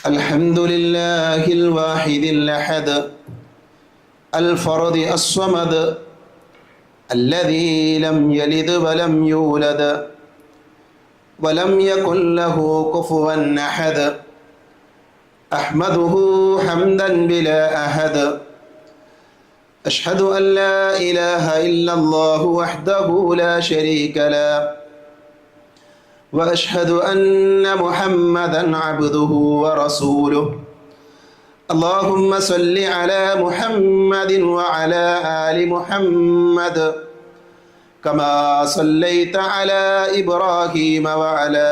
الحمد لله الواحد الأحد الفرد الصمد الذي لم يلد ولم يولد ولم يكن له كفوا أحد أحمده حمدا بلا أحد أشهد أن لا إله إلا الله وحده لا شريك له وأشهد أن محمدا عبده ورسوله اللهم صل على محمد وعلى آل محمد كما صليت على إبراهيم وعلى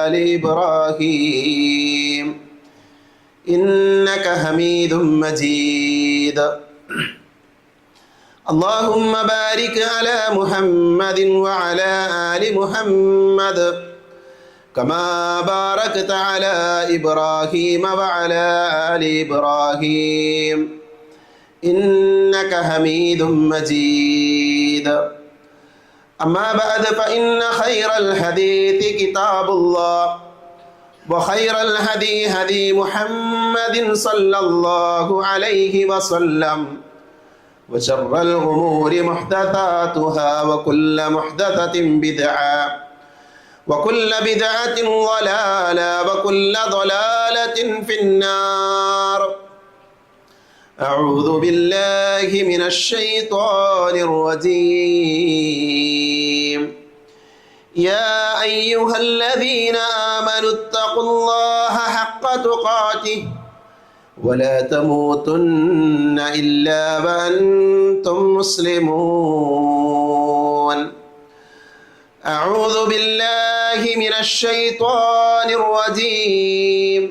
آل إبراهيم إنك حميد مجيد اللهم بارك على محمد وعلى آل محمد كما باركت على إبراهيم وعلى آل إبراهيم إنك حميد مجيد أما بعد فإن خير الحديث كتاب الله وخير الهدي هدي محمد صلى الله عليه وسلم وشر الأمور محدثاتها وكل محدثة بدعة وكل بدعة ضلالة وكل ضلالة في النار أعوذ بالله من الشيطان الرجيم يا أيها الذين آمنوا اتقوا الله حق تقاته ولا تموتن إلا وأنتم مسلمون أعوذ بالله من الشيطان الرجيم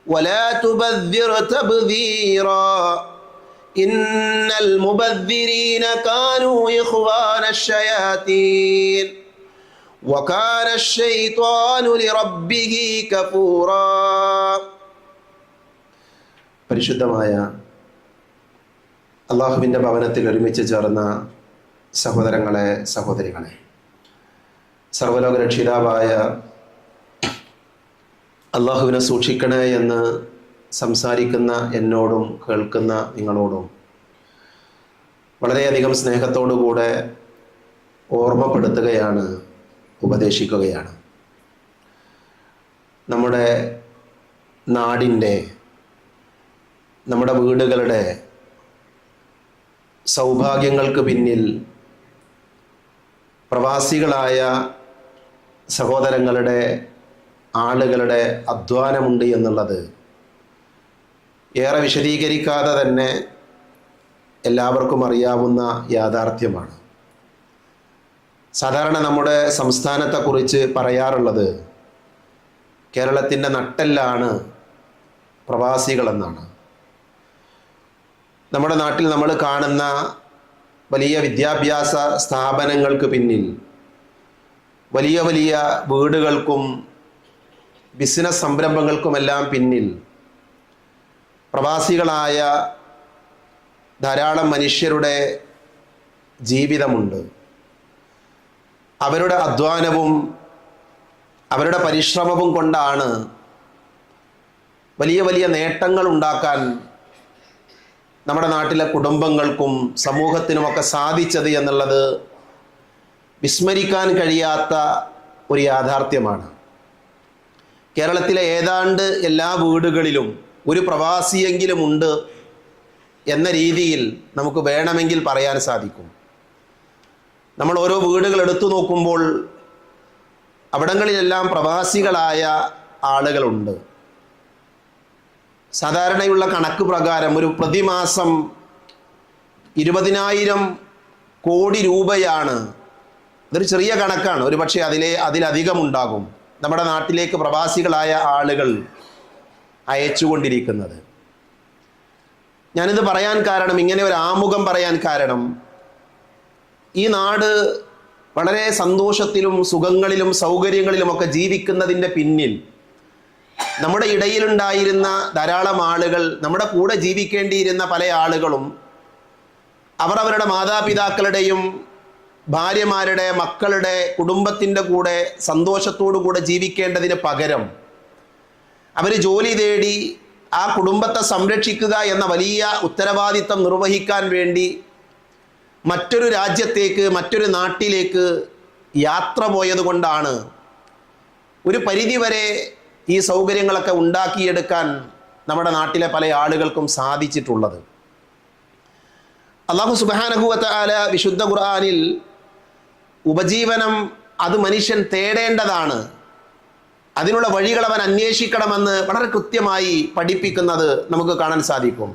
ولا تبذر تبذيرا إن المبذرين كانوا إخوان الشياطين وكان الشيطان لربه كفورا പരിശുദ്ധമായ അള്ളാഹുവിൻ്റെ ഭവനത്തിൽ ഒരുമിച്ച് ചേർന്ന സഹോദരങ്ങളെ സഹോദരികളെ, സർവ്വലോക രക്ഷിതാവായ അള്ളാഹുവിനെ സൂക്ഷിക്കണേ എന്ന് സംസാരിക്കുന്ന എന്നോടും കേൾക്കുന്ന നിങ്ങളോടും വളരെയധികം സ്നേഹത്തോടുകൂടെ ഓർമ്മപ്പെടുത്തുകയാണ്, ഉപദേശിക്കുകയാണ്. നമ്മുടെ നാടിൻ്റെ, നമ്മുടെ വീടുകളുടെ സൗഭാഗ്യങ്ങൾക്ക് പിന്നിൽ പ്രവാസികളായ സഹോദരങ്ങളുടെ, ആളുകളുടെ അധ്വാനമുണ്ട് എന്നുള്ളത് ഏറെ വിശദീകരിക്കാതെ തന്നെ എല്ലാവർക്കും അറിയാവുന്ന യാഥാർത്ഥ്യമാണ്. സാധാരണ നമ്മുടെ സംസ്ഥാനത്തെക്കുറിച്ച് പറയാറുള്ളത് കേരളത്തിൻ്റെ നട്ടെല്ലാണ് പ്രവാസികളെന്നാണ്. നമ്മുടെ നാട്ടിൽ നമ്മൾ കാണുന്ന വലിയ വിദ്യാഭ്യാസ സ്ഥാപനങ്ങൾക്ക് പിന്നിൽ, വലിയ വലിയ വീടുകൾക്കും ബിസിനസ് സംരംഭങ്ങൾക്കുമെല്ലാം പിന്നിൽ പ്രവാസികളായ ധാരാളം മനുഷ്യരുടെ ജീവിതമുണ്ട്. അവരുടെ അധ്വാനവും അവരുടെ പരിശ്രമവും കൊണ്ടാണ് വലിയ വലിയ നേട്ടങ്ങൾ ഉണ്ടാക്കാൻ നമ്മുടെ നാട്ടിലെ കുടുംബങ്ങൾക്കും സമൂഹത്തിനുമൊക്കെ സാധിച്ചത് എന്നുള്ളത് വിസ്മരിക്കാൻ കഴിയാത്ത ഒരു യാഥാർത്ഥ്യമാണ്. കേരളത്തിലെ ഏതാണ്ട് എല്ലാ വീടുകളിലും ഒരു പ്രവാസിയെങ്കിലും ഉണ്ട് എന്ന രീതിയിൽ നമുക്ക് വേണമെങ്കിൽ പറയാൻ സാധിക്കും. നമ്മൾ ഓരോ വീടുകൾ എടുത്തു നോക്കുമ്പോൾ അവിടങ്ങളിലെല്ലാം പ്രവാസികളായ ആളുകളുണ്ട്. സാധാരണയുള്ള കണക്ക് പ്രകാരം ഒരു പ്രതിമാസം 20,000 കോടി രൂപയാണ്, ഇതൊരു ചെറിയ കണക്കാണ്, ഒരു പക്ഷേ അതിലധികം ഉണ്ടാകും, നമ്മുടെ നാട്ടിലേക്ക് പ്രവാസികളായ ആളുകൾ അയച്ചുകൊണ്ടിരിക്കുന്നത്. ഞാനിത് പറയാൻ കാരണം, ഇങ്ങനെ ഒരു ആമുഖം പറയാൻ കാരണം, ഈ നാട് വളരെ സന്തോഷത്തിലും സുഖങ്ങളിലും സൗകര്യങ്ങളിലുമൊക്കെ ജീവിക്കുന്നതിൻ്റെ പിന്നിൽ നമ്മുടെ ഇടയിലുണ്ടായിരുന്ന ധാരാളം ആളുകൾ, നമ്മുടെ കൂടെ ജീവിക്കേണ്ടിയിരുന്ന പല ആളുകളും അവരുടെ മാതാപിതാക്കളുടെയും ഭാര്യമാരുടെ, മക്കളുടെ, കുടുംബത്തിൻ്റെ കൂടെ സന്തോഷത്തോടു കൂടെ ജീവിക്കേണ്ടതിന് പകരം അവർ ജോലി തേടി ആ കുടുംബത്തെ സംരക്ഷിക്കുക എന്ന വലിയ ഉത്തരവാദിത്തം നിർവഹിക്കാൻ വേണ്ടി മറ്റൊരു രാജ്യത്തേക്ക്, മറ്റൊരു നാട്ടിലേക്ക് യാത്ര പോയതുകൊണ്ടാണ് ഒരു പരിധിവരെ ഈ സൗകര്യങ്ങളൊക്കെ ഉണ്ടാക്കിയെടുക്കാൻ നമ്മുടെ നാട്ടിലെ പല ആളുകൾക്കും സാധിച്ചിട്ടുള്ളത്. അല്ലാഹു സുബ്ഹാനഹു വ തആല വിശുദ്ധ ഖുർആനിൽ ഉപജീവനം അത് മനുഷ്യൻ തേടേണ്ടതാണ്, അതിനുള്ള വഴികൾ അവൻ അന്വേഷിക്കണമെന്ന് വളരെ കൃത്യമായി പഠിപ്പിക്കുന്നത് നമുക്ക് കാണാൻ സാധിക്കും.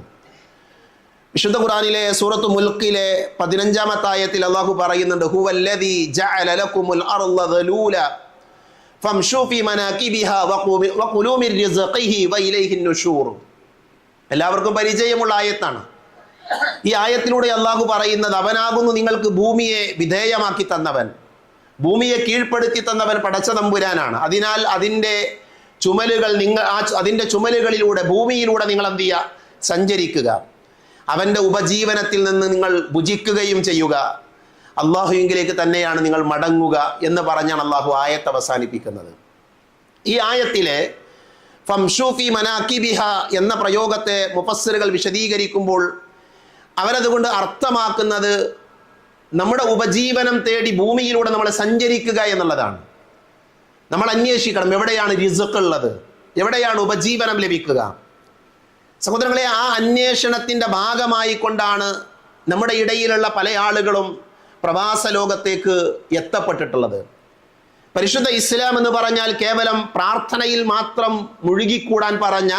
വിശുദ്ധ ഖുർആനിലെ സൂറത്തു മുൽക്കിലെ 15-ാമത്തെ ആയത്തിൽ അല്ലാഹു പറയുന്നുണ്ട്, ഹുവല്ലദീ ജഅല ലക്കുമുൽ അർള ദലൂല ഫംശൂ ഫീ മനാകിബിഹാ വഖുലൂ മിർ റിസ്ഖിഹി വഇലൈഹിൻ നുശൂർ. എല്ലാവർക്കും പരിചയമുള്ള ആയത്താണ്. ഈ ആയത്തിലൂടെ അല്ലാഹു പറയുന്നത്, അവനാകുന്നു നിങ്ങൾക്ക് ഭൂമിയെ വിധേയമാക്കി തന്നവൻ, ഭൂമിയെ കീഴ്പ്പെടുത്തി തന്നവൻ പടച്ച തമ്പുരാനാണ്. അതിനാൽ അതിൻ്റെ ചുമലുകൾ അതിൻ്റെ ചുമലുകളിലൂടെ, ഭൂമിയിലൂടെ നിങ്ങൾ എന്ത് ചെയ്യുക? സഞ്ചരിക്കുക. അവൻ്റെ ഉപജീവനത്തിൽ നിന്ന് നിങ്ങൾ ഭുജിക്കുകയും ചെയ്യുക. അള്ളാഹുവിലേക്ക് തന്നെയാണ് നിങ്ങൾ മടങ്ങുക എന്ന് പറഞ്ഞാണ് അള്ളാഹു ആയത്ത് അവസാനിപ്പിക്കുന്നത്. ഈ ആയത്തിലെ ഫംശൂ ഫീ മനാകിബിഹ എന്ന പ്രയോഗത്തെ മുഫസ്സിറുകൾ വിശദീകരിക്കുമ്പോൾ അവരതുകൊണ്ട് അർത്ഥമാക്കുന്നത് നമ്മുടെ ഉപജീവനം തേടി ഭൂമിയിലൂടെ നമ്മൾ സഞ്ചരിക്കുക എന്നുള്ളതാണ്. നമ്മൾ അന്വേഷിക്കണം എവിടെയാണ് റിസ്ഖ് ഉള്ളത്, എവിടെയാണ് ഉപജീവനം ലഭിക്കുക. സഹോദരങ്ങളെ, ആ അന്വേഷണത്തിൻ്റെ ഭാഗമായി കൊണ്ടാണ് നമ്മുടെ ഇടയിലുള്ള പല ആളുകളും പ്രവാസ ലോകത്തേക്ക് എത്തപ്പെട്ടിട്ടുള്ളത്. പരിശുദ്ധ ഇസ്ലാം എന്ന് പറഞ്ഞാൽ കേവലം പ്രാർത്ഥനയിൽ മാത്രം മുഴുകിക്കൂടാൻ പറഞ്ഞ,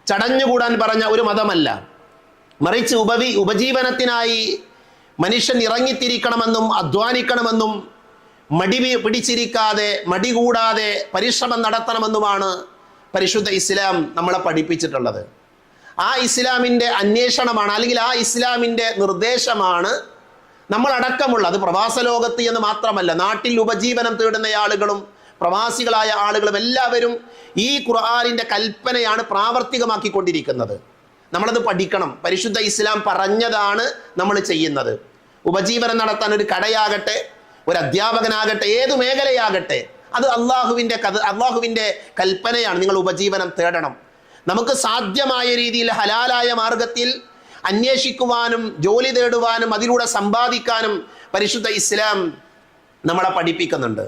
ചടഞ്ഞുകൂടാൻ പറഞ്ഞ ഒരു മതമല്ല. മറിച്ച് ഉപജീവനത്തിനായി മനുഷ്യൻ ഇറങ്ങിത്തിരിക്കണമെന്നും അധ്വാനിക്കണമെന്നും മടി പിടിച്ചിരിക്കാതെ, മടി കൂടാതെ പരിശ്രമം നടത്തണമെന്നുമാണ് പരിശുദ്ധ ഇസ്ലാം നമ്മളെ പഠിപ്പിച്ചിട്ടുള്ളത്. ആ ഇസ്ലാമിൻ്റെ അന്വേഷണമാണ്, അല്ലെങ്കിൽ ആ ഇസ്ലാമിൻ്റെ നിർദ്ദേശമാണ് നമ്മളടക്കമുള്ള, അത് പ്രവാസ ലോകത്ത് എന്ന് മാത്രമല്ല, നാട്ടിൽ ഉപജീവനം തേടുന്ന ആളുകളും പ്രവാസികളായ ആളുകളും എല്ലാവരും ഈ ഖുർആനിൻ്റെ കൽപ്പനയാണ് പ്രാവർത്തികമാക്കിക്കൊണ്ടിരിക്കുന്നത്. നമ്മളത് പഠിക്കണം. പരിശുദ്ധ ഇസ്ലാം പറഞ്ഞതാണ് നമ്മൾ ചെയ്യുന്നത്. ഉപജീവനം നടത്താൻ ഒരു കടയാകട്ടെ, ഒരു അധ്യാപകനാകട്ടെ, ഏതു മേഖലയാകട്ടെ, അത് അള്ളാഹുവിൻ്റെ കൽപ്പനയാണ്. നിങ്ങൾ ഉപജീവനം തേടണം. നമുക്ക് സാധ്യമായ രീതിയിൽ ഹലാലായ മാർഗത്തിൽ അന്വേഷിക്കുവാനും ജോലി തേടുവാനും അതിലൂടെ സമ്പാദിക്കാനും പരിശുദ്ധ ഇസ്ലാം നമ്മളെ പഠിപ്പിക്കുന്നുണ്ട്.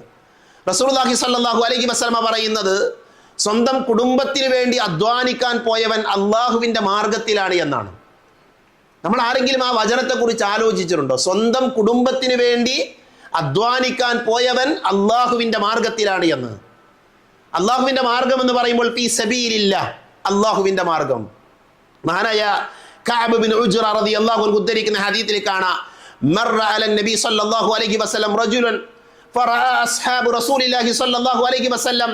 റസൂലുള്ളാഹി സ്വല്ലല്ലാഹു അലൈഹി വസല്ലമ പറയുന്നത്, സ്വന്തം കുടുംബത്തിന് വേണ്ടി അധ്വാനിക്കാൻ പോയവൻ അള്ളാഹുവിൻ്റെ മാർഗത്തിലാണ് എന്നാണ്. നമ്മൾ ആരെങ്കിലും ആ വചനത്തെക്കുറിച്ച് ആലോചിച്ചിട്ടുണ്ടോ? സ്വന്തം കുടുംബത്തിന് വേണ്ടി അധ്വാനിക്കാൻ പോയവൻ അള്ളാഹുവിൻ്റെ മാർഗത്തിലാണ് എന്ന്. അള്ളാഹുവിൻ്റെ മാർഗം എന്ന് പറയുമ്പോൾ ഫീ സബീലില്ലാഹ്, അള്ളാഹുവിൻ്റെ മാർഗം. മഹാനായ കഅബ് ബിൻ ഉജ്റ റളിയല്ലാഹു അൻഹു ഉദ്ധരിക്കുന്ന ഹദീസിൽ കാണാം, മർറ അലൻ നബി സല്ലല്ലാഹു അലൈഹി വസല്ലം റജുലൻ ഫറഅ അസ്ഹാബു റസൂലില്ലാഹി സല്ലല്ലാഹു അലൈഹി വസല്ലം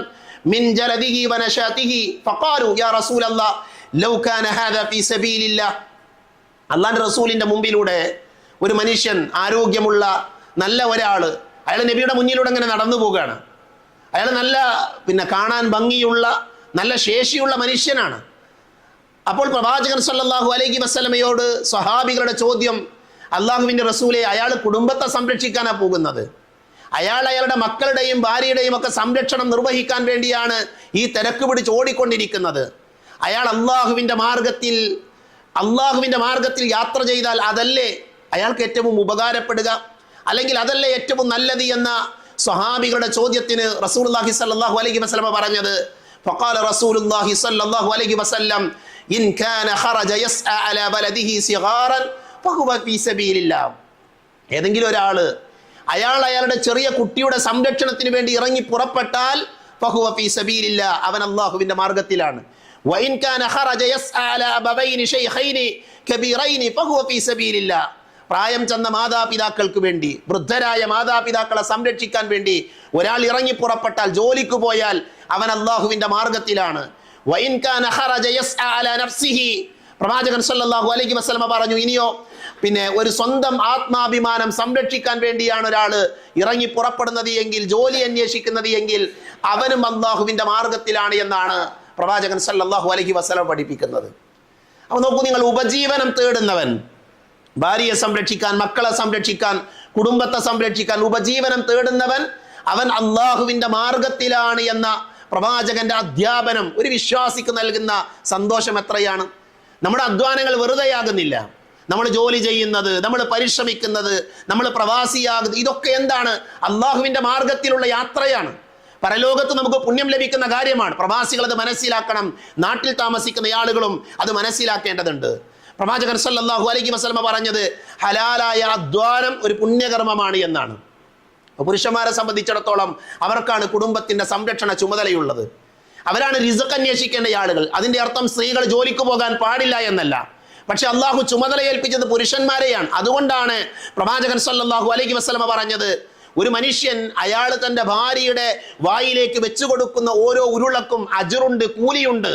മിൻ ജലദിഹി വനശാതിഹി ഫഖാലു യാ റസൂലല്ലാഹ് ലൗ കാന ഹാദാ ഫീ സബീലില്ലാഹ്. അല്ലാഹുവിൻ്റെ റസൂലിൻ്റെ മുമ്പിലൂടെ ഒരു മനുഷ്യൻ, ആരോഗ്യമുള്ള നല്ല ഒരാൾ, അയാൾ നബിയുടെ മുന്നിലൂടെ ഇങ്ങനെ നടന്നു പോവുകയാണ്. അയാൾ നല്ല കാണാൻ ഭംഗിയുള്ള നല്ല ശേഷിയുള്ള മനുഷ്യനാണ്. അപ്പോൾ പ്രവാചകൻ സല്ലല്ലാഹു അലൈഹി വസല്ലമയോട് സ്വഹാബികളുടെ ചോദ്യം, അള്ളാഹുവിൻ്റെ റസൂലെ, അയാൾ കുടുംബത്തെ സംരക്ഷിക്കാനാണ് പോകുന്നത്, അയാളുടെ മക്കളുടെയും ഭാര്യയുടെയും ഒക്കെ സംരക്ഷണം നിർവഹിക്കാൻ വേണ്ടിയാണ് ഈ തിരക്ക് പിടിച്ച് ഓടിക്കൊണ്ടിരിക്കുന്നത്. അയാൾ അള്ളാഹുവിൻ്റെ മാർഗത്തിൽ യാത്ര ചെയ്താൽ അതല്ലേ അയാൾക്ക് ഏറ്റവും ഉപകാരപ്പെടുക, അല്ലെങ്കിൽ അതല്ലേ ഏറ്റവും നല്ലത് എന്ന സ്വഹാബികളുടെ ചോദ്യത്തിന് റസൂലുള്ളാഹി സ്വല്ലല്ലാഹു അലൈഹി വസല്ലം പറഞ്ഞത്, ഫഖാല റസൂലുള്ളാഹി സ്വല്ലല്ലാഹു അലൈഹി വസല്ലം ഇൻ കാന ഖറജ യസ്അ അലാ ബലദിഹി സിഗാറൻ ഫഹുവ ഫീ സബീലില്ലാഹ്. ഏതെങ്കിലും ഒരാൾ അയാളുടെ ചെറിയ കുട്ടിയുടെ സംരക്ഷണത്തിന് വേണ്ടി ഇറങ്ങി പുറപ്പെട്ടാൽ ഫഹുവ ഫീ സബീലില്ലാഹ്, അവൻ അല്ലാഹുവിൻ്റെ മാർഗത്തിലാണ്. വഇൻ കാന ഖറജ യസ്അ അലാ അബവൈനി ശൈഖൈനി കബീറൈനി ഫഹുവ ഫീ സബീലില്ലാഹ്. പ്രായം ചെന്ന മാതാപിതാക്കൾക്ക് വേണ്ടി, വൃദ്ധരായ മാതാപിതാക്കളെ സംരക്ഷിക്കാൻ വേണ്ടി ഒരാൾ ഇറങ്ങി പുറപ്പെട്ടാൽ, ജോലിക്ക് പോയാൽ അവൻ അള്ളാഹുവിൻ്റെ മാർഗത്തിലാണ്. വഇൻ കാന ഖറജ യസ്അ അലാ നഫ്സിഹി, പ്രവാചകൻ സല്ലല്ലാഹു അലൈഹി വസല്ലമ പറഞ്ഞു, ഇനിയോ ഒരു സ്വന്തം ആത്മാഭിമാനം സംരക്ഷിക്കാൻ വേണ്ടിയാണ് ഒരാൾ ഇറങ്ങി പുറപ്പെടുന്നത് എങ്കിൽ, ജോലി അന്വേഷിക്കുന്നത് എങ്കിൽ, അവനും അള്ളാഹുവിൻ്റെ മാർഗത്തിലാണ് എന്നാണ് പ്രവാചകൻ സല്ലല്ലാഹു അലൈഹി വസല്ലമ പഠിപ്പിക്കുന്നത്. അപ്പോൾ നോക്കൂ, നിങ്ങൾ ഉപജീവനം തേടുന്നവൻ, ഭാര്യയെ സംരക്ഷിക്കാൻ, മക്കളെ സംരക്ഷിക്കാൻ, കുടുംബത്തെ സംരക്ഷിക്കാൻ ഉപജീവനം തേടുന്നവൻ, അവൻ അള്ളാഹുവിൻ്റെ മാർഗത്തിലാണ് എന്ന പ്രവാചകന്റെ അധ്യാപനം ഒരു വിശ്വാസിക്ക് നൽകുന്ന സന്തോഷം എത്രയാണ്. നമ്മുടെ അധ്വാനങ്ങൾ വെറുതെയാകുന്നില്ല. നമ്മൾ ജോലി ചെയ്യുന്നത്, നമ്മൾ പരിശ്രമിക്കുന്നത്, നമ്മൾ പ്രവാസിയാകുന്നത്, ഇതൊക്കെ എന്താണ്? അള്ളാഹുവിന്റെ മാർഗത്തിലുള്ള യാത്രയാണ്. പരലോകത്ത് നമുക്ക് പുണ്യം ലഭിക്കുന്ന കാര്യമാണ്. പ്രവാസികൾ അത് മനസ്സിലാക്കണം. നാട്ടിൽ താമസിക്കുന്ന ആളുകളും അത് മനസ്സിലാക്കേണ്ടതുണ്ട്. പ്രവാചകൻ സല്ലല്ലാഹു അലൈഹി വസല്ലമ പറഞ്ഞത് ഹലാലായ അധ്വാനം ഒരു പുണ്യകർമ്മമാണ് എന്നാണ്. പുരുഷന്മാരെ സംബന്ധിച്ചിടത്തോളം അവർക്കാണ് കുടുംബത്തിന്റെ സംരക്ഷണ ചുമതലയുള്ളത്. അവരാണ് റിസ്ക് അന്വേഷിക്കേണ്ട ആളുകൾ. അതിന്റെ അർത്ഥം സ്ത്രീകൾ ജോലിക്ക് പോകാൻ പാടില്ല എന്നല്ല. പക്ഷെ അള്ളാഹു ചുമതല ഏൽപ്പിച്ചത് പുരുഷന്മാരെയാണ്. അതുകൊണ്ടാണ് പ്രവാചകൻ സല്ലല്ലാഹു അലൈഹി വസല്ലമ പറഞ്ഞത്, ഒരു മനുഷ്യൻ അയാൾ തന്റെ ഭാര്യയുടെ വെച്ചു കൊടുക്കുന്ന ഓരോ ഉരുളക്കും അജ്റുണ്ട്, കൂലിയുണ്ട്.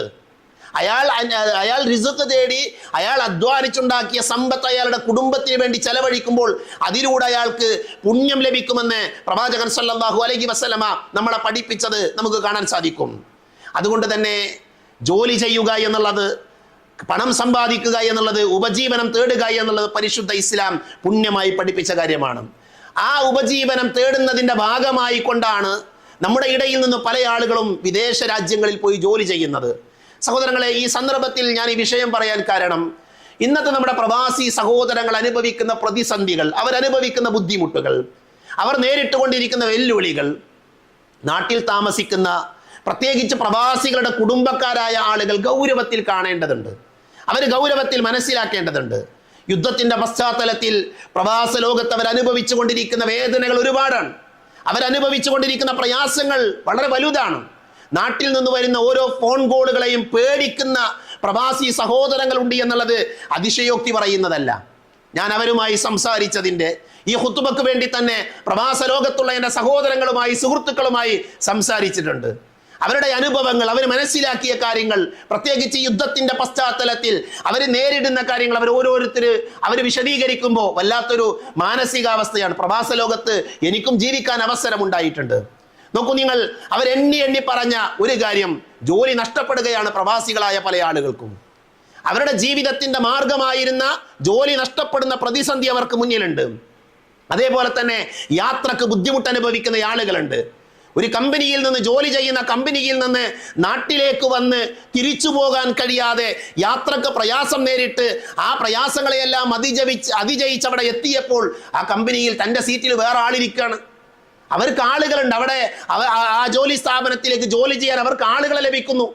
അയാൾ റിസ്ക് തേടി അയാൾ അധ്വാനിച്ചുണ്ടാക്കിയ സമ്പത്ത് അയാളുടെ കുടുംബത്തിന് വേണ്ടി ചെലവഴിക്കുമ്പോൾ അതിലൂടെ അയാൾക്ക് പുണ്യം ലഭിക്കുമെന്ന് പ്രവാചകൻ സല്ലല്ലാഹു അലൈഹി വസല്ലമ നമ്മളെ പഠിപ്പിച്ചത് നമുക്ക് കാണാൻ സാധിക്കും. അതുകൊണ്ട് തന്നെ ജോലി ചെയ്യുക എന്നുള്ളത്, പണം സമ്പാദിക്കുക എന്നുള്ളത്, ഉപജീവനം തേടുക എന്നുള്ളത് പരിശുദ്ധ ഇസ്ലാം പുണ്യമായി പഠിപ്പിച്ച കാര്യമാണ്. ആ ഉപജീവനം തേടുന്നതിന്റെ ഭാഗമായി കൊണ്ടാണ് നമ്മുടെ ഇടയിൽ നിന്ന് പല ആളുകളും വിദേശ രാജ്യങ്ങളിൽ പോയി ജോലി ചെയ്യുന്നത്. സഹോദരങ്ങളെ, ഈ സന്ദർഭത്തിൽ ഞാൻ ഈ വിഷയം പറയാൻ കാരണം, ഇന്നത്തെ നമ്മുടെ പ്രവാസി സഹോദരങ്ങൾ അനുഭവിക്കുന്ന പ്രതിസന്ധികൾ, അവരനുഭവിക്കുന്ന ബുദ്ധിമുട്ടുകൾ, അവർ നേരിട്ടുകൊണ്ടിരിക്കുന്ന വെല്ലുവിളികൾ നാട്ടിൽ താമസിക്കുന്ന പ്രത്യേകിച്ച് പ്രവാസികളുടെ കുടുംബക്കാരായ ആളുകൾ ഗൗരവത്തിൽ കാണേണ്ടതുണ്ട്. അവർ ഗൗരവത്തിൽ മനസ്സിലാക്കേണ്ടതുണ്ട്. യുദ്ധത്തിന്റെ പശ്ചാത്തലത്തിൽ പ്രവാസ ലോകത്ത് അവരനുഭവിച്ചു കൊണ്ടിരിക്കുന്ന വേദനകൾ ഒരുപാടാണ്. അവരനുഭവിച്ചു കൊണ്ടിരിക്കുന്ന പ്രയാസങ്ങൾ വളരെ വലുതാണ്. നാട്ടിൽ നിന്ന് വരുന്ന ഓരോ ഫോൺ കോളുകളെയും പേടിക്കുന്ന പ്രവാസി സഹോദരങ്ങളുണ്ട് എന്നുള്ളത് അതിശയോക്തി പറയുന്നതല്ല. ഞാൻ അവരുമായി സംസാരിച്ചതിൻ്റെ ഈ ഖുതുബക്ക് വേണ്ടി തന്നെ പ്രവാസ ലോകത്തുള്ള എൻ്റെ സഹോദരങ്ങളുമായി, സുഹൃത്തുക്കളുമായി സംസാരിച്ചിട്ടുണ്ട്. അവരുടെ അനുഭവങ്ങൾ, അവർ മനസ്സിലാക്കിയ കാര്യങ്ങൾ, പ്രത്യേകിച്ച് യുദ്ധത്തിന്റെ പശ്ചാത്തലത്തിൽ അവർ നേരിടുന്ന കാര്യങ്ങൾ അവർ വിശദീകരിക്കുമ്പോൾ വല്ലാത്തൊരു മാനസികാവസ്ഥയാണ്. പ്രവാസ ലോകത്ത് എനിക്കും ജീവിക്കാൻ അവസരമുണ്ടായിട്ടുണ്ട്. നോക്കൂ നിങ്ങൾ, അവരെണ്ണി പറഞ്ഞ ഒരു കാര്യം, ജോലി നഷ്ടപ്പെടുകയാണ് പ്രവാസികളായ പല ആളുകൾക്കും. അവരുടെ ജീവിതത്തിന്റെ മാർഗമായിരുന്ന ജോലി നഷ്ടപ്പെടുന്ന പ്രതിസന്ധി അവർക്ക് മുന്നിലുണ്ട്. അതേപോലെ തന്നെ യാത്രക്ക് ബുദ്ധിമുട്ട് അനുഭവിക്കുന്ന ആളുകളുണ്ട്. ഒരു കമ്പനിയിൽ നിന്ന്, ജോലി ചെയ്യുന്ന കമ്പനിയിൽ നിന്ന് നാട്ടിലേക്ക് വന്ന് തിരിച്ചു പോകാൻ കഴിയാതെ യാത്രക്ക് പ്രയാസം നേരിട്ട് ആ പ്രയാസങ്ങളെയെല്ലാം അതിജയിച്ച് അവിടെ എത്തിയപ്പോൾ ആ കമ്പനിയിൽ തൻ്റെ സീറ്റിൽ വേറെ ആളിരിക്കുകയാണ്. അവർക്ക് ആളുകളുണ്ട് അവിടെ, ആ ജോലി സ്ഥാപനത്തിലേക്ക് ജോലി ചെയ്യാൻ അവർക്ക് ആളുകളെ ലഭിക്കുന്നു.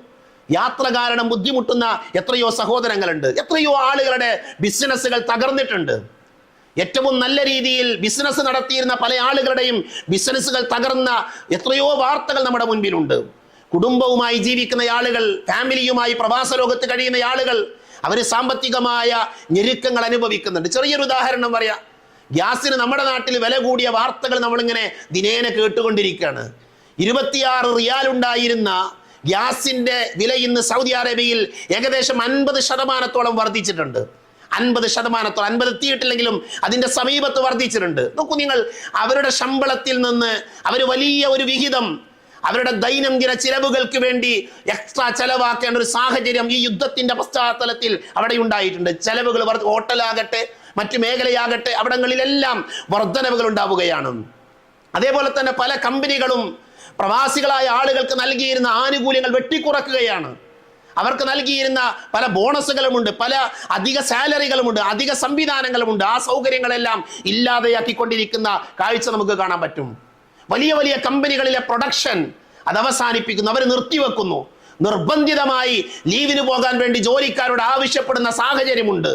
യാത്ര കാരണം ബുദ്ധിമുട്ടുന്ന എത്രയോ സഹോദരങ്ങളുണ്ട്. എത്രയോ ആളുകളുടെ ബിസിനസ്സുകൾ തകർന്നിട്ടുണ്ട്. ഏറ്റവും നല്ല രീതിയിൽ ബിസിനസ് നടത്തിയിരുന്ന പല ആളുകളുടെയും ബിസിനസ്സുകൾ തകർന്ന എത്രയോ വാർത്തകൾ നമ്മുടെ മുൻപിലുണ്ട്. കുടുംബവുമായി ജീവിക്കുന്ന ആളുകൾ, ഫാമിലിയുമായി പ്രവാസ ലോകത്ത് കഴിയുന്ന ആളുകൾ, അവർ സാമ്പത്തികമായ ഞെരുക്കങ്ങൾ അനുഭവിക്കുന്നുണ്ട്. ചെറിയൊരു ഉദാഹരണം പറയാം. ഗ്യാസിന് നമ്മുടെ നാട്ടിൽ വില കൂടിയ വാർത്തകൾ നമ്മളിങ്ങനെ ദിനേന കേട്ടുകൊണ്ടിരിക്കുകയാണ്. 26 റിയാൽ ഉണ്ടായിരുന്ന ഗ്യാസിന്റെ വില ഇന്ന് സൗദി അറേബ്യയിൽ ഏകദേശം 50% വർദ്ധിച്ചിട്ടുണ്ട്. 50%, 50 എത്തിയിട്ടില്ലെങ്കിലും അതിന്റെ സമീപത്ത് വർദ്ധിച്ചിട്ടുണ്ട്. നോക്കൂ നിങ്ങൾ, അവരുടെ ശമ്പളത്തിൽ നിന്ന് അവർ വലിയ ഒരു വിഹിതം അവരുടെ ദൈനംദിന ചിലവുകൾക്ക് വേണ്ടി എക്സ്ട്രാ ചെലവാക്കേണ്ട ഒരു സാഹചര്യം ഈ യുദ്ധത്തിന്റെ പശ്ചാത്തലത്തിൽ അവിടെ ഉണ്ടായിട്ടുണ്ട്. ചെലവുകൾ, ഹോട്ടലാകട്ടെ മറ്റു മേഖലയാകട്ടെ, അവിടങ്ങളിലെല്ലാം വർധനവുകൾ ഉണ്ടാവുകയാണ്. അതേപോലെ തന്നെ പല കമ്പനികളും പ്രവാസികളായ ആളുകൾക്ക് നൽകിയിരുന്ന ആനുകൂല്യങ്ങൾ വെട്ടിക്കുറക്കുകയാണ്. അവർക്ക് നൽകിയിരുന്ന പല ബോണസുകളുമുണ്ട്, പല അധിക സാലറികളുമുണ്ട്, അധിക സംവിധാനങ്ങളുമുണ്ട്. ആ സൗകര്യങ്ങളെല്ലാം ഇല്ലാതെയാക്കിക്കൊണ്ടിരിക്കുന്ന കാഴ്ച നമുക്ക് കാണാൻ പറ്റും. വലിയ വലിയ കമ്പനികളിലെ പ്രൊഡക്ഷൻ അത് അവസാനിപ്പിക്കുന്നു, അവർ നിർത്തിവെക്കുന്നു. നിർബന്ധിതമായി ലീവിന് പോകാൻ വേണ്ടി ജോലിക്കാരോട് ആവശ്യപ്പെടുന്ന സാഹചര്യമുണ്ട്.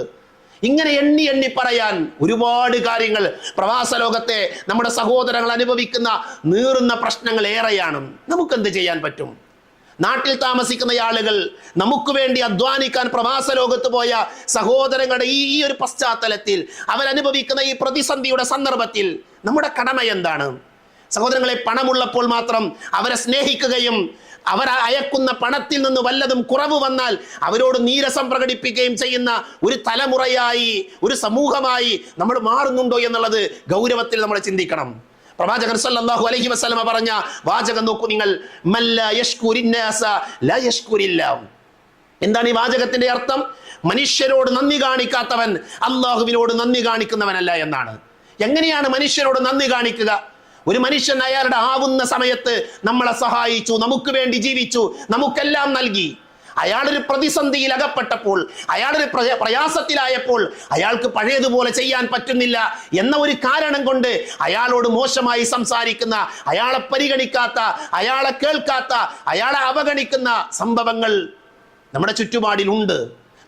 ഇങ്ങനെ എണ്ണി പറയാൻ ഒരുപാട് കാര്യങ്ങൾ പ്രവാസ ലോകത്തെ നമ്മുടെ സഹോദരങ്ങൾ അനുഭവിക്കുന്ന നീറുന്ന പ്രശ്നങ്ങൾ ഏറെയാണ്. നമുക്കെന്ത് ചെയ്യാൻ പറ്റും? നാട്ടിൽ താമസിക്കുന്ന ആളുകൾ, നമുക്ക് വേണ്ടി അധ്വാനിക്കാൻ പ്രവാസ ലോകത്ത് പോയ സഹോദരങ്ങളുടെ ഈ ഒരു പശ്ചാത്തലത്തിൽ അവരനുഭവിക്കുന്ന ഈ പ്രതിസന്ധിയുടെ സന്ദർഭത്തിൽ നമ്മുടെ കടമ എന്താണ്? സഹോദരങ്ങളെ, പണമുള്ളപ്പോൾ മാത്രം അവരെ സ്നേഹിക്കുകയും അവർ അയക്കുന്ന പണത്തിൽ നിന്ന് വല്ലതും കുറവ് വന്നാൽ അവരോട് നീരസം പ്രകടിപ്പിക്കുകയും ചെയ്യുന്ന ഒരു തലമുറയായി, ഒരു സമൂഹമായി നമ്മൾ മാറുന്നുണ്ടോ എന്നുള്ളത് ഗൗരവത്തിൽ നമ്മൾ ചിന്തിക്കണം. പ്രവാചകൻ സല്ലല്ലാഹു അലൈഹി വസല്ലമ പറഞ്ഞ വാചകം നോക്കൂ നിങ്ങൾ, മല്ല യഷ്കുരിന്നാസ ലാ യഷ്കുരില്ലാഹ്. എന്താണ് ഈ വാചകത്തിന്റെ അർത്ഥം? മനുഷ്യരോട് നന്ദി കാണിക്കാത്തവൻ അല്ലാഹുവിനോട് നന്ദി കാണിക്കുന്നവനല്ല എന്നാണ്. എങ്ങനെയാണ് മനുഷ്യരോട് നന്ദി കാണിക്കുക? ഒരു മനുഷ്യൻ അയാളുടെ ആവുന്ന സമയത്ത് നമ്മളെ സഹായിച്ചു, നമുക്ക് വേണ്ടി ജീവിച്ചു, നമുക്കെല്ലാം നൽകി. അയാളൊരു പ്രതിസന്ധിയിൽ അകപ്പെട്ടപ്പോൾ, അയാളൊരു പ്രയാസത്തിലായപ്പോൾ അയാൾക്ക് പഴയതുപോലെ ചെയ്യാൻ പറ്റുന്നില്ല എന്ന ഒരു കാരണം കൊണ്ട് അയാളോട് മോശമായി സംസാരിക്കുന്ന, അയാളെ പരിഗണിക്കാത്ത, അയാളെ കേൾക്കാത്ത, അയാളെ അവഗണിക്കുന്ന സംഭവങ്ങൾ നമ്മുടെ ചുറ്റുപാടിലുണ്ട്,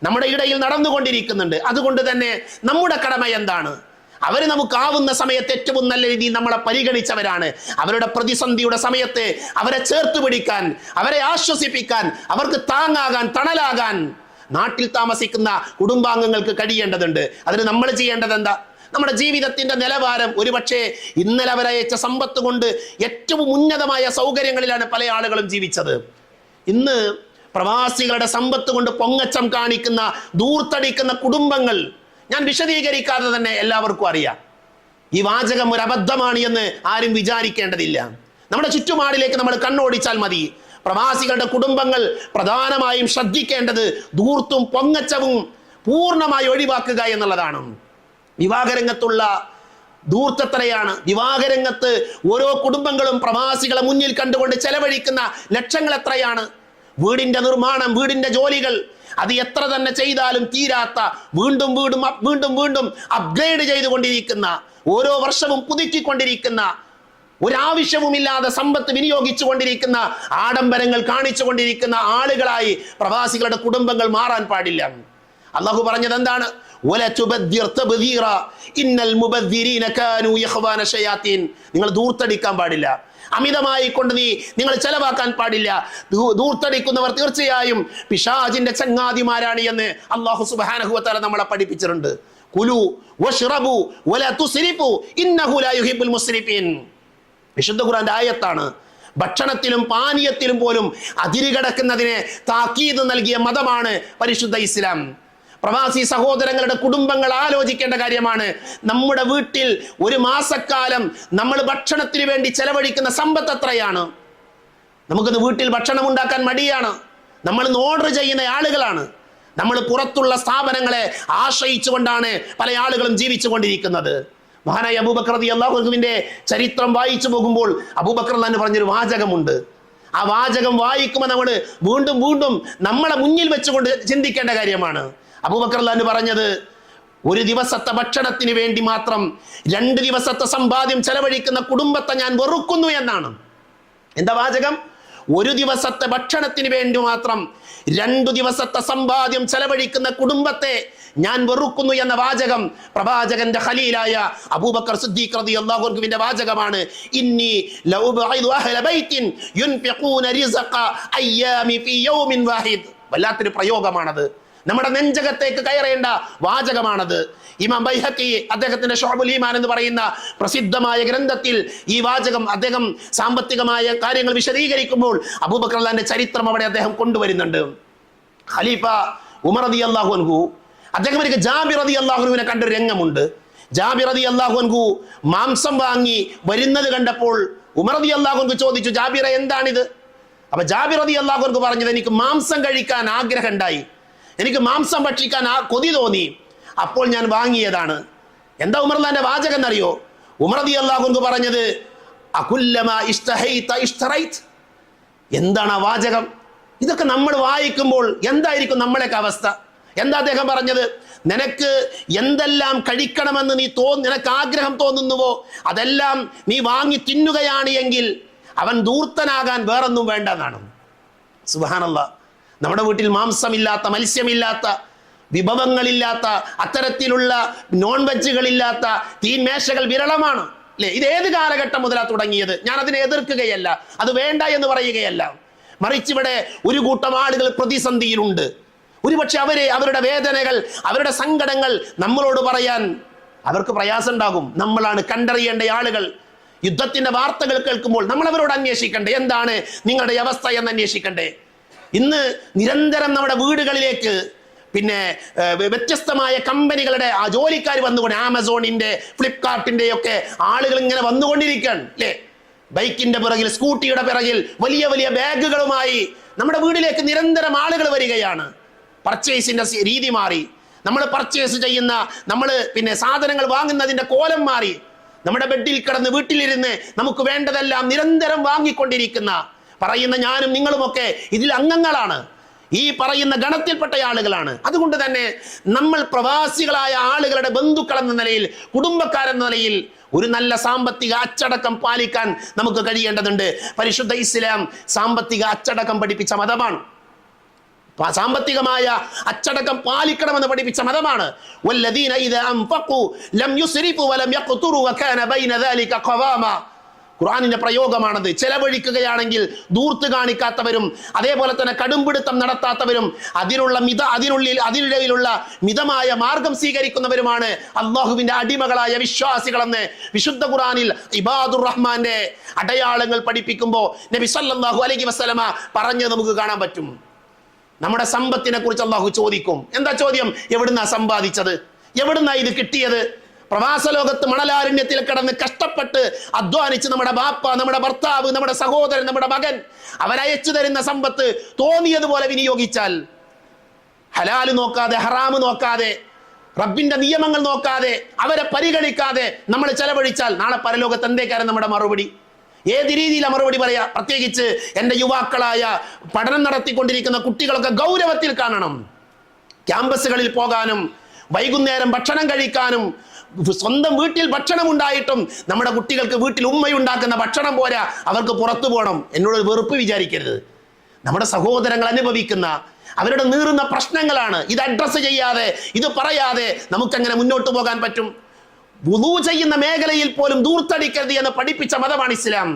നമ്മുടെ ഇടയിൽ നടന്നുകൊണ്ടിരിക്കുന്നുണ്ട്. അതുകൊണ്ട് തന്നെ നമ്മുടെ കടമ എന്താണ്? അവർ നമുക്കാവുന്ന സമയത്ത് ഏറ്റവും നല്ല രീതിയിൽ നമ്മളെ പരിഗണിച്ചവരാണ്. അവരുടെ പ്രതിസന്ധിയുടെ സമയത്ത് അവരെ ചേർത്ത് പിടിക്കാൻ, അവരെ ആശ്വസിപ്പിക്കാൻ, അവർക്ക് താങ്ങാകാൻ, തണലാകാൻ നാട്ടിൽ താമസിക്കുന്ന കുടുംബാംഗങ്ങൾക്ക് കഴിയേണ്ടതുണ്ട്. അതിന് നമ്മൾ ചെയ്യേണ്ടത് എന്താ? നമ്മുടെ ജീവിതത്തിന്റെ നിലവാരം ഒരുപക്ഷെ ഇന്നലെ അവരയച്ച സമ്പത്ത് കൊണ്ട് ഏറ്റവും ഉന്നതമായ സൗകര്യങ്ങളിലാണ് പല ആളുകളും ജീവിച്ചത്. ഇന്ന് പ്രവാസികളുടെ സമ്പത്ത് കൊണ്ട് പൊങ്ങച്ചം കാണിക്കുന്ന, ദൂർത്തടിക്കുന്ന കുടുംബങ്ങൾ ഞാൻ വിശദീകരിക്കാതെ തന്നെ എല്ലാവർക്കും അറിയാം. ഈ വാചകം ഒരു അബദ്ധമാണ് എന്ന് ആരും വിചാരിക്കേണ്ടതില്ല. നമ്മുടെ ചുറ്റുപാടിലേക്ക് നമ്മൾ കണ്ണോടിച്ചാൽ മതി. പ്രവാസികളുടെ കുടുംബങ്ങൾ പ്രധാനമായും ശ്രദ്ധിക്കേണ്ടത് ധൂർത്തും പൊങ്ങച്ചവും പൂർണ്ണമായി ഒഴിവാക്കുക എന്നുള്ളതാണ്. വിവാഹരംഗത്തുള്ള ധൂർത്തത്രയാണ്. വിവാഹരംഗത്ത് ഓരോ കുടുംബങ്ങളും പ്രവാസികളെ മുന്നിൽ കണ്ടുകൊണ്ട് ചെലവഴിക്കുന്ന ലക്ഷങ്ങൾ എത്രയാണ്? വീടിന്റെ നിർമ്മാണം, വീടിന്റെ ജോലികൾ, അത് എത്ര തന്നെ ചെയ്താലും തീരാത്ത, വീണ്ടും വീണ്ടും വീണ്ടും വീണ്ടും അപ്ഗ്രേഡ് ചെയ്തുകൊണ്ടിരിക്കുന്ന, ഓരോ വർഷവും പുതുക്കിക്കൊണ്ടിരിക്കുന്ന, ഒരാവശ്യവുമില്ലാതെ സമ്പത്ത് വിനിയോഗിച്ചു കൊണ്ടിരിക്കുന്ന, ആഡംബരങ്ങൾ കാണിച്ചു കൊണ്ടിരിക്കുന്ന ആളുകളായി പ്രവാസികളുടെ കുടുംബങ്ങൾ മാറാൻ പാടില്ല. അള്ളാഹു പറഞ്ഞത് എന്താണ്? നിങ്ങൾ ധൂർത്തടിക്കാൻ പാടില്ല, അമിതമായി കൊണ്ട് നിങ്ങൾ ചെലവാക്കാൻ പാടില്ല. ധൂർത്തടിക്കുന്നവർ തീർച്ചയായും പിശാചിന്റെ ചങ്ങാതിമാരാണ് എന്ന് അല്ലാഹു സുബ്ഹാനഹു വ തആല നമ്മളെ പഠിപ്പിച്ചിട്ടുണ്ട്. കുലു വശ്റബു വലാ തുസ്രിഫു ഇന്നഹു ലാ യുഹിബ്ബുൽ മുസ്രിഫീൻ. വിശുദ്ധ ഖുർആന്റെ ആയത്താണ്. ഭക്ഷണത്തിലും പാനീയത്തിലും പോലും അതിരുകടക്കുന്നതിനെ താക്കീത് നൽകിയ മതമാണ് പരിശുദ്ധ ഇസ്ലാം. പ്രവാസി സഹോദരങ്ങളുടെ കുടുംബങ്ങൾ ആലോചിക്കേണ്ട കാര്യമാണ്. നമ്മുടെ വീട്ടിൽ ഒരു മാസക്കാലം നമ്മൾ ഭക്ഷണത്തിന് വേണ്ടി ചെലവഴിക്കുന്ന സമ്പത്ത് എത്രയാണ്? നമുക്കിന്ന് വീട്ടിൽ ഭക്ഷണം ഉണ്ടാക്കാൻ മടിയാണ്. നമ്മൾ ഓർഡർ ചെയ്യുന്ന ആളുകളാണ്. നമ്മൾ പുറത്തുള്ള സ്ഥാപനങ്ങളെ ആശ്രയിച്ചുകൊണ്ടാണ് പല ആളുകളും ജീവിച്ചു കൊണ്ടിരിക്കുന്നത്. മഹാനായ അബൂബക്കർ റളിയല്ലാഹു അൻഹുവിന്റെ ചരിത്രം വായിച്ചു പോകുമ്പോൾ അബൂബക്കർ എന്ന് പറഞ്ഞൊരു വാചകമുണ്ട്. ആ വാചകം വായിക്കുമ്പോൾ നമ്മൾ വീണ്ടും വീണ്ടും നമ്മളെ മുന്നിൽ വെച്ചുകൊണ്ട് ചിന്തിക്കേണ്ട കാര്യമാണ്. അബൂബക്കർ റളിയല്ലാഹു പറഞ്ഞത്, ഒരു ദിവസത്തെ ഭക്ഷണത്തിന് വേണ്ടി മാത്രം 2 ദിവസത്തെ സമ്പാദ്യം ചെലവഴിക്കുന്ന കുടുംബത്തെ ഞാൻ വെറുക്കുന്നു എന്നാണ്. എന്താ വാചകം? ഒരു ദിവസത്തെ ഭക്ഷണത്തിന് വേണ്ടി മാത്രം 2 ദിവസത്തെ സമ്പാദ്യം ചെലവഴിക്കുന്ന കുടുംബത്തെ ഞാൻ വെറുക്കുന്നു എന്ന വാചകം പ്രവാചകന്റെ ഖലീലായ അബൂബക്കർ സിദ്ദീഖ് റളിയല്ലാഹു അൻഹുവിന്റെ വാചകമാണ്. ഇന്നി ലൗബഇദു അഹ്ല ബൈത്തിൻ യുൻഫിഖൂന റിസ്ഖ അയ്യാമി ഫീ യൗമിൻ വാഹിദ്. വല്ലാത്തൊരു പ്രയോഗമാണത്. നമ്മുടെ നെഞ്ചകത്തേക്ക് കയറേണ്ട വാചകമാണത്. ഇമാം ബൈഹഖി അദ്ദേഹത്തിന്റെ ശുഅബുൽ ഈമാൻ എന്ന് പറയുന്ന പ്രസിദ്ധമായ ഗ്രന്ഥത്തിൽ ഈ വാചകം അദ്ദേഹം സാമ്പത്തികമായ കാര്യങ്ങൾ വിശദീകരിക്കുമ്പോൾ അബൂബക്കർ റളിയല്ലാഹുവിന്റെ ചരിത്രം അവിടെ അദ്ദേഹം കൊണ്ടുവരുന്നുണ്ട്. ഖലീഫ ഉമർ റളിയല്ലാഹു അൻഹു അദ്ദേഹം ഒരിക്കൽ ജാബിർ റളിയല്ലാഹു അൻഹുവിനെ കണ്ടൊരു രംഗമുണ്ട്. ജാബിർ റളിയല്ലാഹു അൻഹു മാംസം വാങ്ങി വരുന്നത് കണ്ടപ്പോൾ ഉമർ റളിയല്ലാഹു അൻഹു ചോദിച്ചു, ജാബിറെ എന്താണിത്? അപ്പൊ ജാബിർ റളിയല്ലാഹു അൻഹു പറഞ്ഞത്, എനിക്ക് മാംസം കഴിക്കാൻ ആഗ്രഹം ഉണ്ടായി, എനിക്ക് മാംസം ഭക്ഷിക്കാൻ കൊതി തോന്നി, അപ്പോൾ ഞാൻ വാങ്ങിയതാണ്. എന്താ ഉമർലാന്റെ വാചകം എന്നറിയോ? ഉമർ റളിയല്ലാഹു അൻഹു പറഞ്ഞത്, അകുല്ലമാ ഇസ്തഹൈത ഇസ്തറൈത്. എന്താണ് ആ വാചകം? ഇതൊക്കെ നമ്മൾ വായിക്കുമ്പോൾ എന്തായിരിക്കും നമ്മളെയൊക്കെ അവസ്ഥ? എന്താ അദ്ദേഹം പറഞ്ഞത്? നിനക്ക് എന്തെല്ലാം കഴിക്കണമെന്ന് നിനക്ക് ആഗ്രഹം തോന്നുന്നുവോ അതെല്ലാം നീ വാങ്ങി തിന്നുകയാണ് എങ്കിൽ അവൻ ധൂർത്തനാകാൻ വേറൊന്നും വേണ്ടെന്നാണ്. സുബ്ഹാനല്ലാഹ്. നമ്മുടെ വീട്ടിൽ മാംസമില്ലാത്ത, മത്സ്യമില്ലാത്ത, വിഭവങ്ങളില്ലാത്ത, അത്തരത്തിലുള്ള നോൺ വെജുകളില്ലാത്ത തീന്മേശകൾ വിരളമാണ് അല്ലെ? ഇത് ഏത് കാലഘട്ടം മുതലാണ് തുടങ്ങിയത്? ഞാൻ അതിനെ എതിർക്കുകയല്ല, അത് വേണ്ട എന്ന് പറയുകയല്ല. മറിച്ച് ഇവിടെ ഒരു കൂട്ടം ആളുകൾ പ്രതിസന്ധിയിലുണ്ട്. ഒരുപക്ഷെ അവരുടെ വേദനകൾ, അവരുടെ സങ്കടങ്ങൾ നമ്മളോട് പറയാൻ അവർക്ക് പ്രയാസം ഉണ്ടാകും. നമ്മളാണ് കണ്ടറിയേണ്ട ആളുകൾ. യുദ്ധത്തിന്റെ വാർത്തകൾ കേൾക്കുമ്പോൾ നമ്മൾ അവരോട് അന്വേഷിക്കണ്ടേ, എന്താണ് നിങ്ങളുടെ അവസ്ഥ എന്ന് അന്വേഷിക്കണ്ടേ? ഇന്ന് നിരന്തരം നമ്മുടെ വീടുകളിലേക്ക് വ്യത്യസ്തമായ കമ്പനികളുടെ ആ ജോലിക്കാർ വന്നുകൊണ്ട്, ആമസോണിന്റെ, ഫ്ലിപ്കാർട്ടിന്റെ ഒക്കെ ആളുകൾ ഇങ്ങനെ വന്നുകൊണ്ടിരിക്കുകയാണ് അല്ലേ? ബൈക്കിന്റെ പിറകിൽ, സ്കൂട്ടിയുടെ പിറകിൽ വലിയ വലിയ ബാഗുകളുമായി നമ്മുടെ വീട്ടിലേക്ക് നിരന്തരം ആളുകൾ വരികയാണ്. പർച്ചേസിന്റെ രീതി മാറി, നമ്മൾ പർച്ചേസ് ചെയ്യുന്ന, നമ്മൾ സാധനങ്ങൾ വാങ്ങുന്നതിന്റെ കോലം മാറി. നമ്മുടെ ബെഡിൽ കിടന്ന് വീട്ടിലിരുന്ന് നമുക്ക് വേണ്ടതെല്ലാം നിരന്തരം വാങ്ങിക്കൊണ്ടിരിക്കുന്ന പറയുന്ന ഞാനും നിങ്ങളുമൊക്കെ ഇതിൽ അംഗങ്ങളാണ്, ഈ പറയുന്ന ഗണത്തിൽപ്പെട്ട ആളുകളാണ്. അതുകൊണ്ട് തന്നെ നമ്മൾ പ്രവാസികളായ ആളുകളുടെ ബന്ധുക്കൾ എന്ന നിലയിൽ, കുടുംബക്കാരെന്ന നിലയിൽ ഒരു നല്ല സാമ്പത്തിക അച്ചടക്കം പാലിക്കാൻ നമുക്ക് കഴിയേണ്ടതുണ്ട്. പരിശുദ്ധ ഇസ്ലാം സാമ്പത്തിക അച്ചടക്കം പഠിപ്പിച്ച മതമാണ്. സാമ്പത്തികമായ അച്ചടക്കം പാലിക്കണമെന്ന് പഠിപ്പിച്ച മതമാണ്. വല്ലദീന ഇദാ അൻഫഖു ലം യുസ്രിഫു വലം യഖ്തുറു വകാന ബൈന ദാലിക ഖവാമ. ഖുർആനിന്റെ പ്രയോഗമാണത്. ചെലവഴിക്കുകയാണെങ്കിൽ ദൂർത്ത് കാണിക്കാത്തവരും അതേപോലെ തന്നെ കടുംപിടുത്തം നടത്താത്തവരും അതിനിടയിലുള്ള മിതമായ മാർഗം സ്വീകരിക്കുന്നവരുമാണ് അള്ളാഹുവിന്റെ അടിമകളായ വിശ്വാസികളെന്ന് വിശുദ്ധ ഖുർആനിൽ ഇബാദുർ റഹ്മാന്റെ അടയാളങ്ങൾ പഠിപ്പിക്കുമ്പോൾ നബി സല്ലല്ലാഹു അലൈഹി വസല്ലമ പറഞ്ഞത് നമുക്ക് കാണാൻ പറ്റും. നമ്മുടെ സമ്പത്തിനെ കുറിച്ച് അള്ളാഹു ചോദിക്കും. എന്താ ചോദ്യം? എവിടുന്നാ സമ്പാദിച്ചത്? എവിടുന്നാ ഇത് കിട്ടിയത്? പ്രവാസ ലോകത്ത് മണലാരണ്യത്തിൽ കിടന്ന് കഷ്ടപ്പെട്ട് അധ്വാനിച്ച് നമ്മുടെ ബാപ്പ, നമ്മുടെ ഭർത്താവ്, നമ്മുടെ സഹോദരൻ, നമ്മുടെ മകൻ അവരയച്ചു തരുന്ന സമ്പത്ത് തോന്നിയതുപോലെ വിനിയോഗിച്ചാൽ, ഹലാല് നോക്കാതെ ഹറാമ് നോക്കാതെ റബ്ബിന്റെ നിയമങ്ങൾ നോക്കാതെ അവരെ പരിഗണിക്കാതെ നമ്മൾ ചെലവഴിച്ചാൽ നാളെ പരലോകത്ത് എന്തേക്കാരം നമ്മുടെ മറുപടി? ഏത് രീതിയിലാണ് മറുപടി പറയാ? പ്രത്യേകിച്ച് എൻ്റെ യുവാക്കളായ പഠനം നടത്തിക്കൊണ്ടിരിക്കുന്ന കുട്ടികളൊക്കെ ഗൗരവത്തിൽ കാണണം. ക്യാമ്പസുകളിൽ പോകാനും വൈകുന്നേരം ഭക്ഷണം കഴിക്കാനും സ്വന്തം വീട്ടിൽ ഭക്ഷണം ഉണ്ടായിട്ടും നമ്മുടെ കുട്ടികൾക്ക് വീട്ടിൽ ഉമ്മയുണ്ടാക്കുന്ന ഭക്ഷണം പോരാ, അവർക്ക് പുറത്തു പോകണം. എന്നോട് വെറുപ്പ് വിചാരിക്കരുത്. നമ്മുടെ സഹോദരങ്ങൾ അനുഭവിക്കുന്ന അവരുടെ നീറുന്ന പ്രശ്നങ്ങളാണ്. ഇത് അഡ്രസ്സ് ചെയ്യാതെ, ഇത് പറയാതെ നമുക്കെങ്ങനെ മുന്നോട്ട് പോകാൻ പറ്റും? വുളൂ ചെയ്യുന്ന മേഖലയിൽ പോലും ദൂർത്തടിക്കരുത് എന്ന് പഠിപ്പിച്ച മതമാണ് ഇസ്ലാം.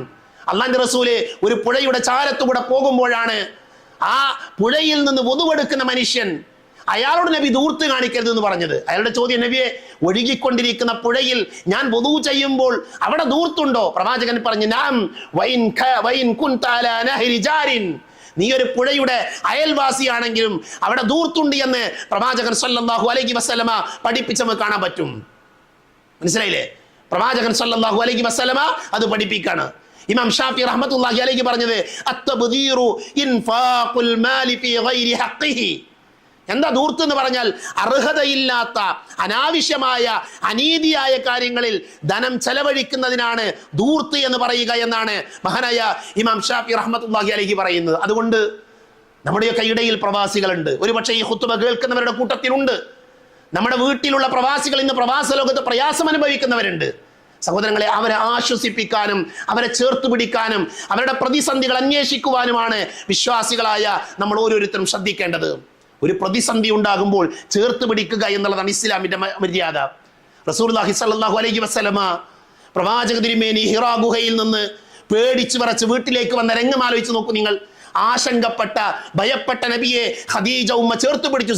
അള്ളാന്റെ റസൂല് ഒരു പുഴയുടെ ചാരത്തുകൂടെ പോകുമ്പോഴാണ് ആ പുഴയിൽ നിന്ന് വുളുവെടുക്കുന്ന മനുഷ്യൻ, അയാളോട് നബി ദൂർത്ത് കാണിക്കരുത് എന്ന് പറഞ്ഞത്. അയാളുടെ ചോദ്യം, നബിയെ, ഒഴുകിക്കൊണ്ടിരിക്കുന്ന പുഴയിൽ ഞാൻ വുളൂ ചെയ്യുമ്പോൾ അവിടെ ദൂർത്തുണ്ടോ? പ്രവാചകൻ പറഞ്ഞു, നാം വൈൻ കുൻത അലാ നഹരി ജാരിൻ. നീ ഒരു പുഴയുടെ അയൽവാസിയാണെങ്കിലും അവിടെ ദൂർത്തുണ്ട് എന്ന് പ്രവാചകൻ സല്ലല്ലാഹു അലൈഹി വസല്ലമ പഠിപ്പിച്ചത് കാണാൻ പറ്റും. മനസ്സിലായില്ലേ? പ്രവാചകൻ സല്ലല്ലാഹു അലൈഹി വസല്ലമ അത് പഠിപ്പിക്കാണ്. ഇമാം ഷാഫി റഹ്മത്തുള്ളാഹി അലൈഹി പറഞ്ഞത്, അത്തബ്ദീറു ഇൻഫാഖുൽ മാലി ഫീ ഗൈരി ഹഖ്ഖിഹി. എന്താ ദൂർത്ത് എന്ന് പറഞ്ഞാൽ? അർഹതയില്ലാത്ത അനാവശ്യമായ അനീതിയായ കാര്യങ്ങളിൽ ധനം ചെലവഴിക്കുന്നതിനാണ് ദൂർത്ത് എന്ന് പറയുക എന്നാണ് മഹാനായ ഇമാം ഷാഫി റഹ്മത്തുള്ളാഹി അലൈഹി പറയുന്നത്. അതുകൊണ്ട് നമ്മുടെയൊക്കെ ഇടയിൽ പ്രവാസികളുണ്ട്. ഒരുപക്ഷെ ഈ ഖുത്ബ കേൾക്കുന്നവരുടെ കൂട്ടത്തിലുണ്ട്. നമ്മുടെ വീട്ടിലുള്ള പ്രവാസികൾ ഇന്ന് പ്രവാസ ലോകത്ത് പ്രയാസം അനുഭവിക്കുന്നവരുണ്ട്. സഹോദരങ്ങളെ, അവരെ ആശ്വസിപ്പിക്കാനും അവരെ ചേർത്ത് പിടിക്കാനും അവരുടെ പ്രതിസന്ധികൾ അന്വേഷിക്കുവാനുമാണ് വിശ്വാസികളായ നമ്മൾ ഓരോരുത്തരും ശ്രദ്ധിക്കേണ്ടത്. ഒരു പ്രതിസന്ധി ഉണ്ടാകുമ്പോൾ ചേർത്ത് പിടിക്കുക എന്നുള്ളതാണ് ഇസ്ലാമിന്റെ മര്യാദ. റസൂലുള്ളാഹി സ്വല്ലല്ലാഹു അലൈഹി വസല്ലമ പ്രവാചക തിരുമേനി ഹിറാ ഗുഹയിൽ നിന്ന് പേടിച്ചു വിറച്ച് വീട്ടിലേക്ക് വന്ന രംഗം ആലോചിച്ച് നോക്കൂ നിങ്ങൾ. ആശങ്കപ്പെട്ട ഭയപ്പെട്ട നബിയെ ഖദീജ ഉമ്മ ചേർത്ത് പിടിച്ചു.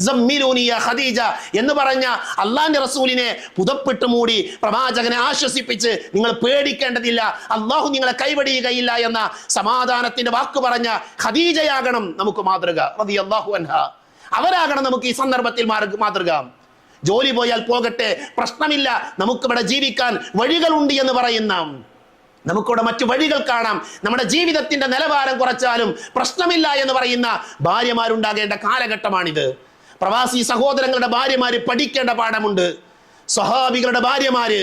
സമ്മിലൂനി യാ ഖദീജ എന്ന് പറഞ്ഞ അള്ളാന്റെ റസൂലിനെ പുതപ്പിട്ട് മൂടി പ്രവാചകനെ ആശ്വസിപ്പിച്ച്, നിങ്ങൾ പേടിക്കേണ്ടതില്ല, അള്ളാഹു നിങ്ങളെ കൈവടിയുകയില്ല എന്ന സമാധാനത്തിന്റെ വാക്ക് പറഞ്ഞ ഖദീജയാകണം നമുക്ക് മാതൃക. റളിയല്ലാഹു അൻഹാ. അവരാകണം നമുക്ക് ഈ സന്ദർഭത്തിൽ മാതൃക. ജോലി പോയാൽ പോകട്ടെ, പ്രശ്നമില്ല, നമുക്കിവിടെ ജീവിക്കാൻ വഴികളുണ്ട് എന്ന് പറയുന്ന, നമുക്കിവിടെ മറ്റു വഴികൾ കാണാം, നമ്മുടെ ജീവിതത്തിന്റെ നിലവാരം കുറച്ചാലും പ്രശ്നമില്ല എന്ന് പറയുന്ന ഭാര്യമാരുണ്ടാകേണ്ട കാലഘട്ടമാണിത്. പ്രവാസി സഹോദരങ്ങളുടെ ഭാര്യമാര് പഠിക്കേണ്ട പാഠമുണ്ട്. സ്വഹാബികളുടെ ഭാര്യമാര്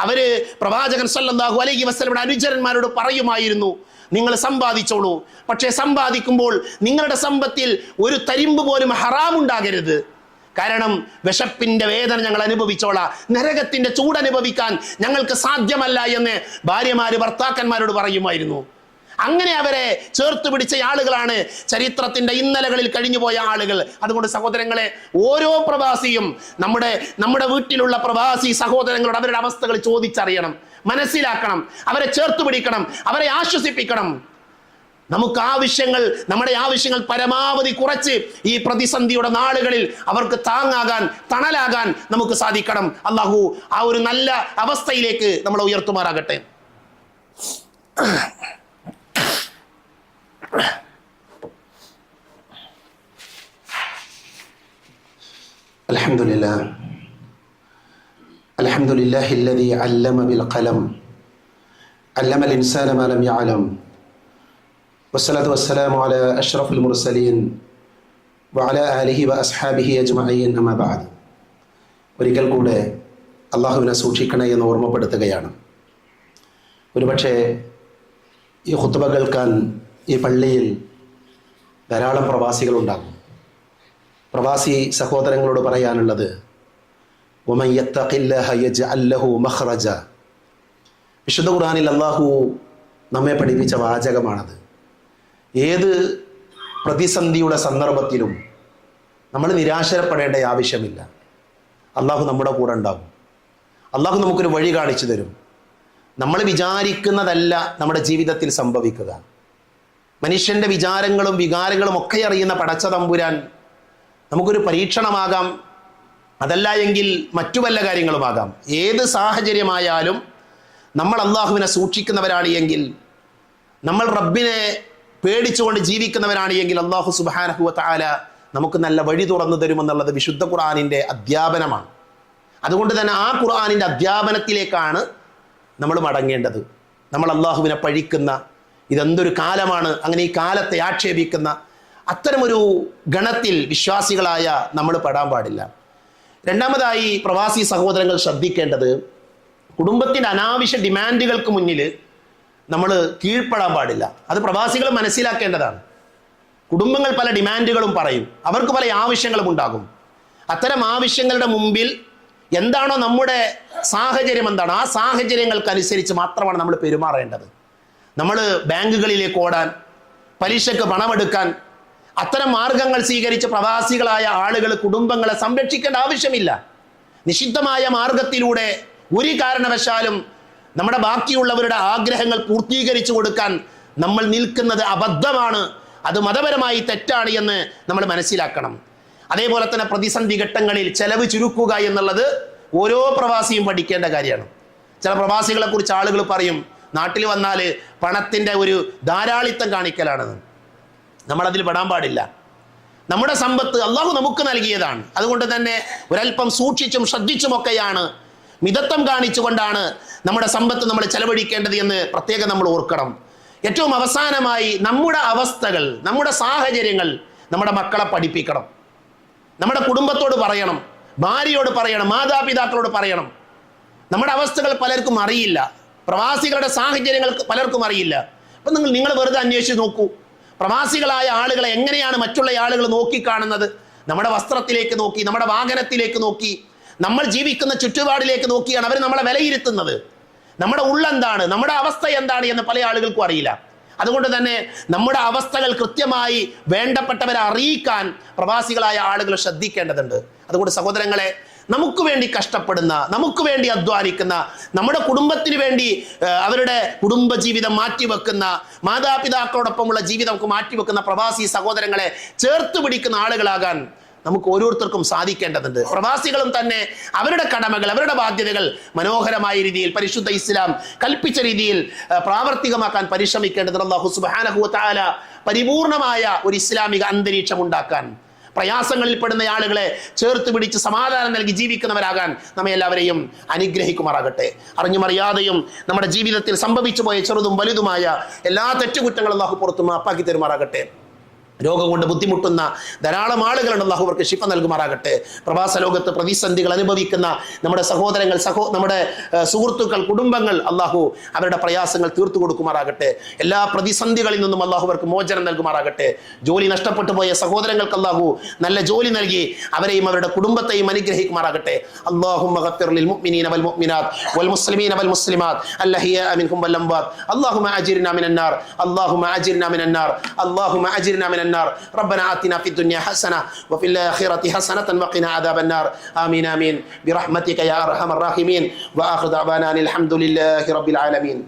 അവര് പ്രവാചകൻ സല്ലല്ലാഹു അലൈഹി വസല്ലമയുടെ അനുചരന്മാരോട് പറയുമായിരുന്നു, നിങ്ങൾ സമ്പാദിച്ചോളൂ, പക്ഷേ സമ്പാദിക്കുമ്പോൾ നിങ്ങളുടെ സമ്പത്തിൽ ഒരു തരിമ്പ് പോലും ഹറാമുണ്ടാകരുത്. കാരണം വിശപ്പിന്റെ വേദന ഞങ്ങൾ അനുഭവിച്ചോളാം, നരകത്തിന്റെ ചൂടനുഭവിക്കാൻ ഞങ്ങൾക്ക് സാധ്യമല്ല എന്ന് ഭാര്യമാര് ഭർത്താക്കന്മാരോട് പറയുമായിരുന്നു. അങ്ങനെ അവരെ ചേർത്ത് പിടിച്ച ആളുകളാണ് ചരിത്രത്തിന്റെ ഇന്നലകളിൽ കഴിഞ്ഞുപോയ ആളുകൾ. അതുകൊണ്ട് സഹോദരങ്ങളെ, ഓരോ പ്രവാസിയും നമ്മുടെ വീട്ടിലുള്ള പ്രവാസി സഹോദരങ്ങളോട് അവരുടെ അവസ്ഥകൾ ചോദിച്ചറിയണം, മനസ്സിലാക്കണം, അവരെ ചേർത്ത് പിടിക്കണം, അവരെ ആശ്വസിപ്പിക്കണം. നമ്മുടെ ആവശ്യങ്ങൾ പരമാവധി കുറച്ച് ഈ പ്രതിസന്ധിയുടെ നാളുകളിൽ അവർക്ക് താങ്ങാകാൻ, തണലാകാൻ നമുക്ക് സാധിക്കണം. അല്ലാഹു ആ ഒരു നല്ല അവസ്ഥയിലേക്ക് നമ്മളെ ഉയർത്തുമാറാകട്ടെ. അൽഹംദുലില്ലാഹി അല്ലദീ അല്ലമ ബിൽ ഖലം അല്ലമൽ ഇൻസാന മാ ലം യഅലം വസ്സലാത്തു വസ്സലാമു അലാ അഷ്റഫിൽ മുർസലീൻ വഅലാ ആലിഹി വഅസ്ഹാബിഹി അജ്മഈൻ അമ്മാ ബഅദ്. ഒരിക്കൽ കൂടെ അള്ളാഹുവിനെ സൂക്ഷിക്കണേ എന്ന് ഓർമ്മപ്പെടുത്തുകയാണ്. ഒരുപക്ഷെ ഈ ഖുത്ബ കേൾക്കാൻ ഈ പള്ളിയിൽ ധാരാളം പ്രവാസികളുണ്ടാകും. പ്രവാസി സഹോദരങ്ങളോട് പറയാനുള്ളത്, വമൻ യത്തഖില്ലാഹ യജ്അൽ ലഹു മഖ്റജ. വിശുദ്ധ ഖുർആനിൽ അള്ളാഹു നമ്മെ പഠിപ്പിച്ച വാചകമാണത്. ഏത് പ്രതിസന്ധിയുടെ സന്ദർഭത്തിലും നമ്മൾ നിരാശപ്പെടേണ്ട ആവശ്യമില്ല. അള്ളാഹു നമ്മുടെ കൂടെ ഉണ്ടാകും. അള്ളാഹു നമുക്കൊരു വഴി കാണിച്ചു തരും. നമ്മൾ വിചാരിക്കുന്നതല്ല നമ്മുടെ ജീവിതത്തിൽ സംഭവിക്കുക. മനുഷ്യൻ്റെ വിചാരങ്ങളും വികാരങ്ങളും ഒക്കെ അറിയുന്ന പടച്ച തമ്പുരാൻ നമുക്കൊരു പരീക്ഷണമാകാം, അതല്ല എങ്കിൽ മറ്റു വല്ല കാര്യങ്ങളുമാകാം. ഏത് സാഹചര്യമായാലും നമ്മൾ അള്ളാഹുവിനെ സൂക്ഷിക്കുന്നവരാണ് എങ്കിൽ, നമ്മൾ റബ്ബിനെ പേടിച്ചുകൊണ്ട് ജീവിക്കുന്നവരാണ് എങ്കിൽ അള്ളാഹു സുബ്ഹാനഹു വ തആല നമുക്ക് നല്ല വഴി തുറന്നു തരുമെന്നുള്ളത് വിശുദ്ധ ഖുർആനിൻ്റെ അധ്യാപനമാണ്. അതുകൊണ്ട് തന്നെ ആ ഖുർആനിൻ്റെ അധ്യാപനത്തിലേക്കാണ് നമ്മൾ മടങ്ങേണ്ടത്. നമ്മൾ അള്ളാഹുവിനെ പഴിക്കുന്ന, ഇതെന്തൊരു കാലമാണ്, അങ്ങനെ ഈ കാലത്തെ ആക്ഷേപിക്കുന്ന അത്തരമൊരു ഗണത്തിൽ വിശ്വാസികളായ നമ്മൾ പെടാൻ പാടില്ല. രണ്ടാമതായി പ്രവാസി സഹോദരങ്ങൾ ശ്രദ്ധിക്കേണ്ടത്, കുടുംബത്തിൻ്റെ അനാവശ്യ ഡിമാൻഡുകൾക്ക് മുന്നിൽ നമ്മൾ കീഴ്പ്പെടാൻ പാടില്ല. അത് പ്രവാസികൾ മനസ്സിലാക്കേണ്ടതാണ്. കുടുംബങ്ങൾ പല ഡിമാൻഡുകളും പറയും, അവർക്ക് പല ആവശ്യങ്ങളും ഉണ്ടാകും. അത്തരം ആവശ്യങ്ങളുടെ മുമ്പിൽ എന്താണോ നമ്മുടെ സാഹചര്യം, എന്താണ് ആ സാഹചര്യങ്ങൾക്കനുസരിച്ച് മാത്രമാണ് നമ്മൾ പെരുമാറേണ്ടത്. നമ്മൾ ബാങ്കുകളിലേക്ക് ഓടാൻ, പലിശക്ക് പണമെടുക്കാൻ, അത്തരം മാർഗങ്ങൾ സ്വീകരിച്ച് പ്രവാസികളായ ആളുകൾ കുടുംബങ്ങളെ സംരക്ഷിക്കേണ്ട ആവശ്യമില്ല. നിഷിദ്ധമായ മാർഗത്തിലൂടെ ഒരു കാരണവശാലും നമ്മുടെ ബാക്കിയുള്ളവരുടെ ആഗ്രഹങ്ങൾ പൂർത്തീകരിച്ചു കൊടുക്കാൻ നമ്മൾ നിൽക്കുന്നത് അബദ്ധമാണ്. അത് മതപരമായി തെറ്റാണ് എന്ന് നമ്മൾ മനസ്സിലാക്കണം. അതേപോലെ തന്നെ പ്രതിസന്ധി ഘട്ടങ്ങളിൽ ചെലവ് ചുരുക്കുക എന്നുള്ളത് ഓരോ പ്രവാസിയും പഠിക്കേണ്ട കാര്യമാണ്. ചില പ്രവാസികളെ കുറിച്ച് ആളുകൾ പറയും, നാട്ടിൽ വന്നാൽ പണത്തിൻ്റെ ഒരു ധാരാളിത്തം കാണിക്കലാണെന്ന്. നമ്മളതിൽ പെടാൻ പാടില്ല. നമ്മുടെ സമ്പത്ത് അള്ളാഹു നമുക്ക് നൽകിയതാണ്. അതുകൊണ്ട് തന്നെ ഒരല്പം സൂക്ഷിച്ചും ശ്രദ്ധിച്ചുമൊക്കെയാണ്, മിതത്വം കാണിച്ചുകൊണ്ടാണ് നമ്മുടെ സമ്പത്ത് നമ്മൾ ചെലവഴിക്കേണ്ടത് എന്ന് പ്രത്യേകം നമ്മൾ ഓർക്കണം. ഏറ്റവും അവസാനമായി നമ്മുടെ അവസ്ഥകൾ, നമ്മുടെ സാഹചര്യങ്ങൾ നമ്മുടെ മക്കളെ പഠിപ്പിക്കണം. നമ്മുടെ കുടുംബത്തോട് പറയണം, ഭാര്യയോട് പറയണം, മാതാപിതാക്കളോട് പറയണം. നമ്മുടെ അവസ്ഥകൾ പലർക്കും അറിയില്ല, പ്രവാസികളുടെ സാഹചര്യങ്ങൾ പലർക്കും അറിയില്ല. അപ്പം നിങ്ങൾ വെറുതെ അന്വേഷിച്ച് നോക്കൂ, പ്രവാസികളായ ആളുകളെ എങ്ങനെയാണ് മറ്റുള്ള ആളുകൾ നോക്കിക്കാണുന്നത്. നമ്മുടെ വസ്ത്രത്തിലേക്ക് നോക്കി, നമ്മുടെ വാഹനത്തിലേക്ക് നോക്കി, നമ്മൾ ജീവിക്കുന്ന ചുറ്റുപാടിലേക്ക് നോക്കിയാണ് അവർ നമ്മളെ വിലയിരുത്തുന്നത്. നമ്മുടെ ഉള്ളെന്താണ്, നമ്മുടെ അവസ്ഥ എന്താണ് എന്ന് പല ആളുകൾക്കും അറിയില്ല. അതുകൊണ്ട് തന്നെ നമ്മുടെ അവസ്ഥകൾ കൃത്യമായി വേണ്ടപ്പെട്ടവരെ അറിയിക്കാൻ പ്രവാസികളായ ആളുകൾ ശ്രദ്ധിക്കേണ്ടതുണ്ട്. അതുകൊണ്ട് സഹോദരങ്ങളെ, നമുക്ക് വേണ്ടി കഷ്ടപ്പെടുന്ന, നമുക്ക് വേണ്ടി അധ്വാനിക്കുന്ന, നമ്മുടെ കുടുംബത്തിന് വേണ്ടി അവരുടെ കുടുംബജീവിതം മാറ്റിവെക്കുന്ന, മാതാപിതാക്കളോടൊപ്പമുള്ള ജീവിതം നമുക്ക് മാറ്റിവെക്കുന്ന പ്രവാസി സഹോദരങ്ങളെ ചേർത്ത് പിടിക്കുന്ന ആളുകളാകാൻ നമുക്ക് ഓരോരുത്തർക്കും സാധിക്കേണ്ടതുണ്ട്. പ്രവാസികളും തന്നെ അവരുടെ കടമകൾ, അവരുടെ ബാധ്യതകൾ മനോഹരമായ രീതിയിൽ പരിശുദ്ധ ഇസ്ലാം കൽപ്പിച്ച രീതിയിൽ പ്രാവർത്തികമാക്കാൻ പരിശ്രമിക്കേണ്ടതുണ്ട്. അല്ലാഹു സുബ്ഹാനഹു വ തആല പരിപൂർണമായ ഒരു ഇസ്ലാമിക അന്തരീക്ഷം ഉണ്ടാക്കാൻ, പ്രയാസങ്ങളിൽ പെടുന്ന ആളുകളെ ചേർത്ത് പിടിച്ച് സമാധാനം നൽകി ജീവിക്കുന്നവരാകാൻ നമ്മെ എല്ലാവരെയും അനുഗ്രഹിക്കുമാറാകട്ടെ. അറിഞ്ഞും അറിയാതെയും നമ്മുടെ ജീവിതത്തിൽ സംഭവിച്ചു പോയ ചെറുതും വലുതുമായ എല്ലാ തെറ്റുകുറ്റങ്ങളും അല്ലാഹു പുറത്തു മാപ്പാക്കി തരുമാറാകട്ടെ. രോഗം കൊണ്ട് ബുദ്ധിമുട്ടുന്ന ധാരാളം ആളുകളുണ്ട്, അല്ലാഹു അവർക്ക് ശിഫ നൽകുമാറാകട്ടെ. പ്രവാസ ലോകത്ത് പ്രതിസന്ധികൾ അനുഭവിക്കുന്ന നമ്മുടെ സഹോദരങ്ങൾ, നമ്മുടെ സുഹൃത്തുക്കൾ, കുടുംബങ്ങൾ, അല്ലാഹു അവരുടെ പ്രയാസങ്ങൾ തീർത്തു കൊടുക്കുമാറാകട്ടെ. എല്ലാ പ്രതിസന്ധികളിൽ നിന്നും അല്ലാഹു അവർക്ക് മോചനം നൽകുമാറാകട്ടെ. ജോലി നഷ്ടപ്പെട്ടു പോയ സഹോദരങ്ങൾക്ക് അല്ലാഹു നല്ല ജോലി നൽകി അവരെയും അവരുടെ കുടുംബത്തെയും അനുഗ്രഹിക്കുമാറാകട്ടെ. അല്ലാഹുമ്മ ഗഫിർ ലിൽ മുഅ്മിനീന വൽ മുഅ്മിനാത്ത് വൽ മുസ്ലിമീന വൽ മുസ്ലിമാത്ത് അല്ലഹിയാ മിൻഹും വൽ അംവാത്ത് അല്ലാഹുമ്മ അജിർനാ മിനൻ നാർ അല്ലാഹുമ്മ അജിർനാ മിനൻ നാർ അല്ലാഹുമ്മ അജിർനാ മിനൻ النار ربنا آتنا في الدنيا حسنة وفي الآخرة حسنة وقنا عذاب النار آمين آمين برحمتك يا أرحم الراحمين وآخر دعوانا الحمد لله رب العالمين.